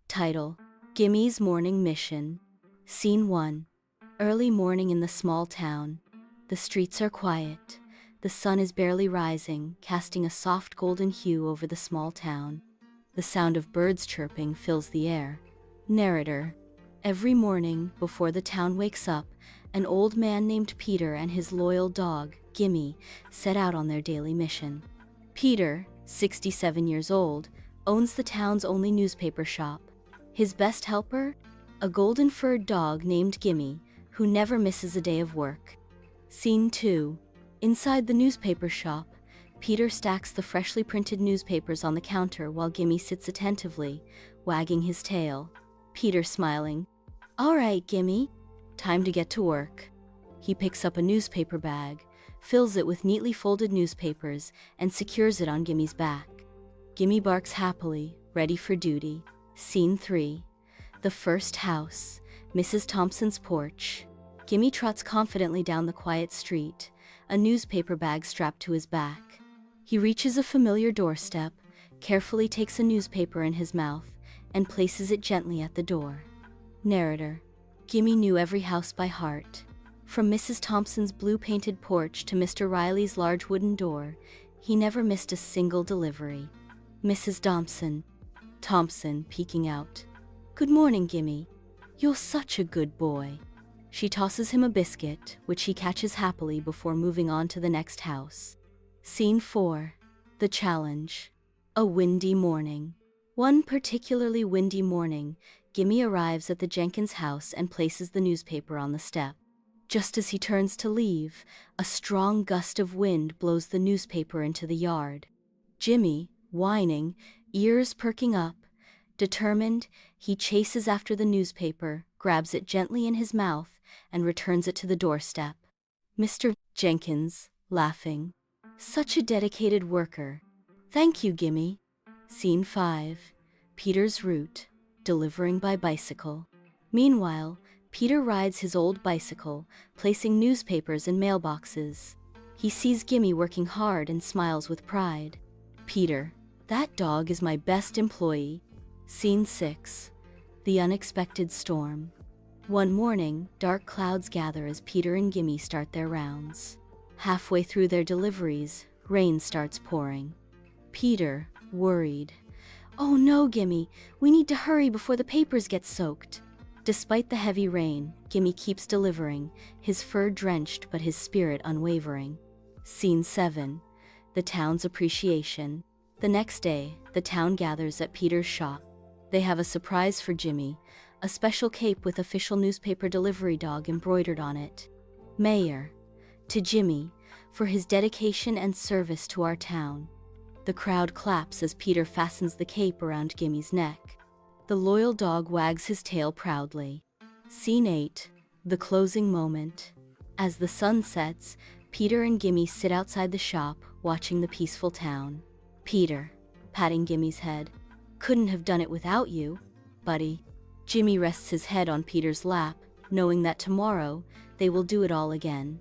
Title: Gimi's Morning Mission. Scene 1. Early morning in the small town. The streets are quiet. The sun is barely rising, casting a soft golden hue over the small town. The sound of birds chirping fills the air. Narrator: every morning, before the town wakes up, an old man named Peter and his loyal dog, Gimi, set out on their daily mission. Peter, 67 years old, owns the town's only newspaper shop. His best helper? A golden-furred dog named Gimi, who never misses a day of work. Scene 2. Inside the newspaper shop, Peter stacks the freshly printed newspapers on the counter while Gimi sits attentively, wagging his tail. Peter smiling. "All right, Gimi. Time to get to work." He picks up a newspaper bag, fills it with neatly folded newspapers, and secures it on Gimi's back. Gimi barks happily, ready for duty. Scene 3. The first house, Mrs. Thompson's porch. Gimi trots confidently down the quiet street, a newspaper bag strapped to his back. He reaches a familiar doorstep, carefully takes a newspaper in his mouth, and places it gently at the door. Narrator: Gimi knew every house by heart. From Mrs. Thompson's blue-painted porch to Mr. Riley's large wooden door, he never missed a single delivery. Mrs. Thompson peeking out. "Good morning, Gimi. You're such a good boy." She tosses him a biscuit, which he catches happily before moving on to the next house. Scene 4. The challenge. A windy morning. One particularly windy morning, Gimi arrives at the Jenkins house and places the newspaper on the step. Just as he turns to leave, a strong gust of wind blows the newspaper into the yard. Gimi, whining, ears perking up, determined, he chases after the newspaper, grabs it gently in his mouth, and returns it to the doorstep. Mr. Jenkins, laughing. "Such a dedicated worker. Thank you, Gimi." Scene 5. Peter's route, delivering by bicycle. Meanwhile, Peter rides his old bicycle, placing newspapers in mailboxes. He sees Gimi working hard and smiles with pride. Peter: "That dog is my best employee." Scene 6. The unexpected storm. One morning, dark clouds gather as Peter and Gimi start their rounds. Halfway through their deliveries, rain starts pouring. Peter, worried. "Oh no, Gimi, we need to hurry before the papers get soaked." Despite the heavy rain, Gimi keeps delivering, his fur drenched but his spirit unwavering. Scene 7. The town's appreciation. The next day, the town gathers at Peter's shop. They have a surprise for Gimi, a special cape with official newspaper delivery dog embroidered on it. Mayor: to Gimi, for his dedication and service to our town. The crowd claps as Peter fastens the cape around Gimi's neck. The loyal dog wags his tail proudly. Scene 8. The closing moment. As the sun sets, Peter and Gimi sit outside the shop, watching the peaceful town. Peter, patting Gimi's head. "Couldn't have done it without you, buddy." Gimi rests his head on Peter's lap, knowing that tomorrow they will do it all again.